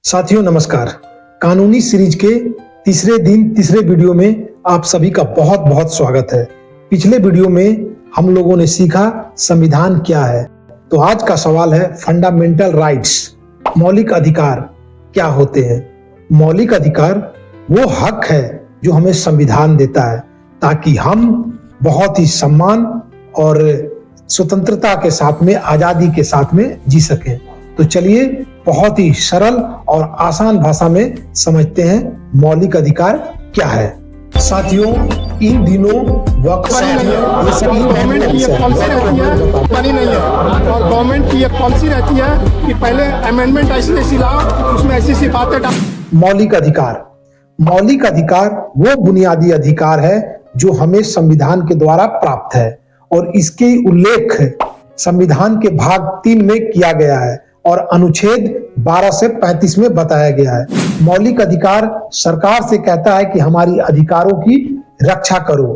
साथियों नमस्कार। कानूनी सीरीज के तीसरे दिन तीसरे वीडियो में आप सभी का बहुत बहुत स्वागत है। पिछले वीडियो में हम लोगों ने सीखा संविधान क्या है। तो आज का सवाल है फंडामेंटल राइट्स, मौलिक अधिकार क्या होते हैं। मौलिक अधिकार वो हक है जो हमें संविधान देता है ताकि हम बहुत ही सम्मान और स्वतंत्रता के साथ में, आजादी के साथ में जी सकें। तो चलिए बहुत ही सरल और आसान भाषा में समझते हैं मौलिक अधिकार क्या है। साथियों इन दिनों वक्त गवर्नमेंट की एक पॉलिसी रहती है, बनी नहीं है। और गवर्नमेंट की एक पॉलिसी रहती है कि पहले अमेंडमेंट ऐसी लाओ, उसमें ऐसी बातें डाल। मौलिक अधिकार वो बुनियादी अधिकार है जो हमें संविधान के द्वारा प्राप्त है और इसके उल्लेख संविधान के भाग 3 में किया गया है और अनुच्छेद 12 से 35 में बताया गया है। मौलिक अधिकार सरकार से कहता है कि हमारी अधिकारों की रक्षा करो।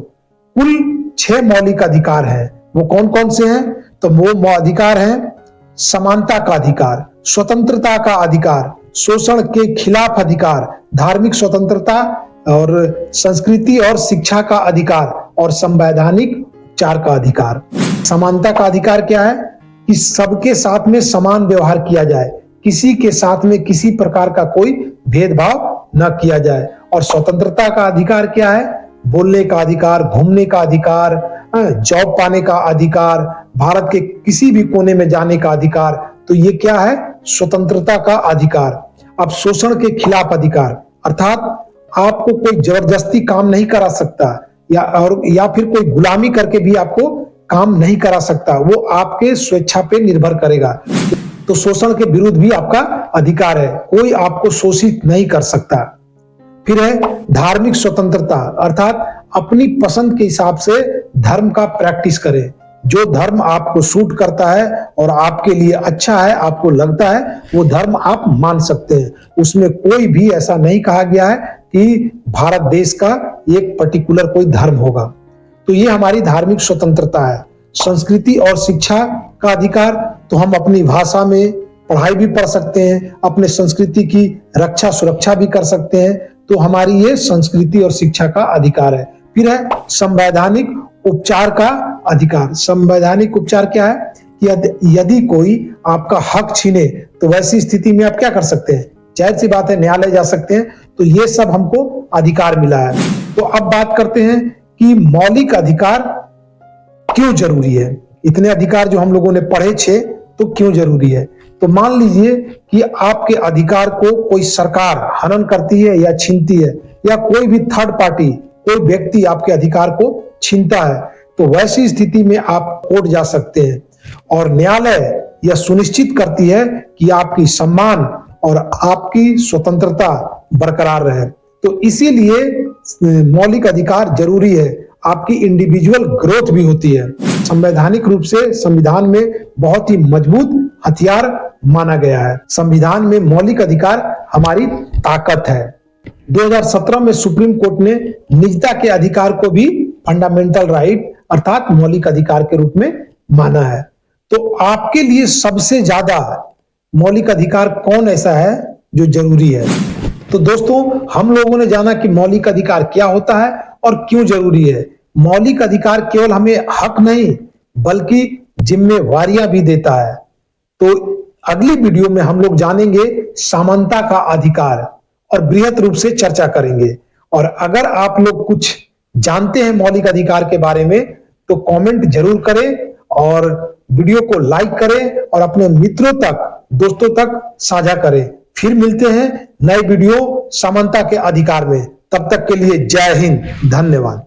कुल 6 मौलिक अधिकार हैं। वो कौन कौन से हैं? तो वो अधिकार हैं समानता का अधिकार, स्वतंत्रता का अधिकार, शोषण के खिलाफ अधिकार, धार्मिक स्वतंत्रता और संस्कृति और शिक्षा का अधिकार और संवैधानिक उपचार का अधिकार। समानता का अधिकार क्या है? कि सबके साथ में समान व्यवहार किया जाए, किसी के साथ में किसी प्रकार का कोई भेदभाव न किया जाए। और स्वतंत्रता का अधिकार क्या है? बोलने का अधिकार, घूमने का अधिकार, जॉब पाने का अधिकार, भारत के किसी भी कोने में जाने का अधिकार। तो ये क्या है? स्वतंत्रता का अधिकार। अब शोषण के खिलाफ अधिकार, अर्थात आपको कोई जबरदस्ती काम नहीं करा सकता या फिर कोई गुलामी करके भी आपको काम नहीं करा सकता, वो आपके स्वेच्छा पे निर्भर करेगा। तो शोषण के विरुद्ध भी आपका अधिकार है, कोई आपको शोषित नहीं कर सकता। फिर है धार्मिक स्वतंत्रता, अर्थात अपनी पसंद के हिसाब से धर्म का प्रैक्टिस करें। जो धर्म आपको सूट करता है और आपके लिए अच्छा है, आपको लगता है, वो धर्म आप मान सकते हैं। उसमें कोई भी ऐसा नहीं कहा गया है कि भारत देश का एक पर्टिकुलर कोई धर्म होगा। तो ये हमारी धार्मिक स्वतंत्रता है। संस्कृति और शिक्षा का अधिकार, तो हम अपनी भाषा में पढ़ाई भी पढ़ सकते हैं, अपने संस्कृति की रक्षा सुरक्षा भी कर सकते हैं। तो हमारी ये संस्कृति और शिक्षा का अधिकार है। फिर है संवैधानिक उपचार का अधिकार। संवैधानिक उपचार क्या है? यदि कोई आपका हक छीने तो वैसी स्थिति में आप क्या कर सकते हैं? जाहिर सी बात है, न्यायालय जा सकते हैं। तो ये सब हमको अधिकार मिला है। तो अब बात करते हैं कि मौलिक अधिकार क्यों जरूरी है। इतने अधिकार जो हम लोगों ने पढ़े 6, तो क्यों जरूरी है? तो मान लीजिए कि आपके अधिकार को कोई सरकार हनन करती है या छीनती है, या कोई भी थर्ड पार्टी, कोई व्यक्ति आपके अधिकार को छीनता है, तो वैसी स्थिति में आप कोर्ट जा सकते हैं और न्यायालय यह सुनिश्चित करती है कि आपकी सम्मान और आपकी स्वतंत्रता बरकरार रहे। तो इसीलिए मौलिक अधिकार जरूरी है। आपकी इंडिविजुअल ग्रोथ भी होती है। संवैधानिक रूप से संविधान में बहुत ही मजबूत हथियार माना गया है। संविधान में मौलिक अधिकार हमारी ताकत है। 2017 में सुप्रीम कोर्ट ने निजता के अधिकार को भी फंडामेंटल राइट अर्थात मौलिक अधिकार के रूप में माना है। तो आपके लिए सबसे ज्यादा मौलिक अधिकार कौन ऐसा है जो जरूरी है? तो दोस्तों, हम लोगों ने जाना कि मौलिक अधिकार क्या होता है और क्यों जरूरी है। मौलिक अधिकार केवल हमें हक नहीं बल्कि जिम्मेवारियां भी देता है। तो अगली वीडियो में हम लोग जानेंगे समानता का अधिकार और बृहत रूप से चर्चा करेंगे। और अगर आप लोग कुछ जानते हैं मौलिक अधिकार के बारे में तो कमेंट जरूर करें और वीडियो को लाइक करें और अपने मित्रों तक, दोस्तों तक साझा करें। फिर मिलते हैं नए वीडियो समानता के अधिकार में। तब तक के लिए जय हिंद, धन्यवाद।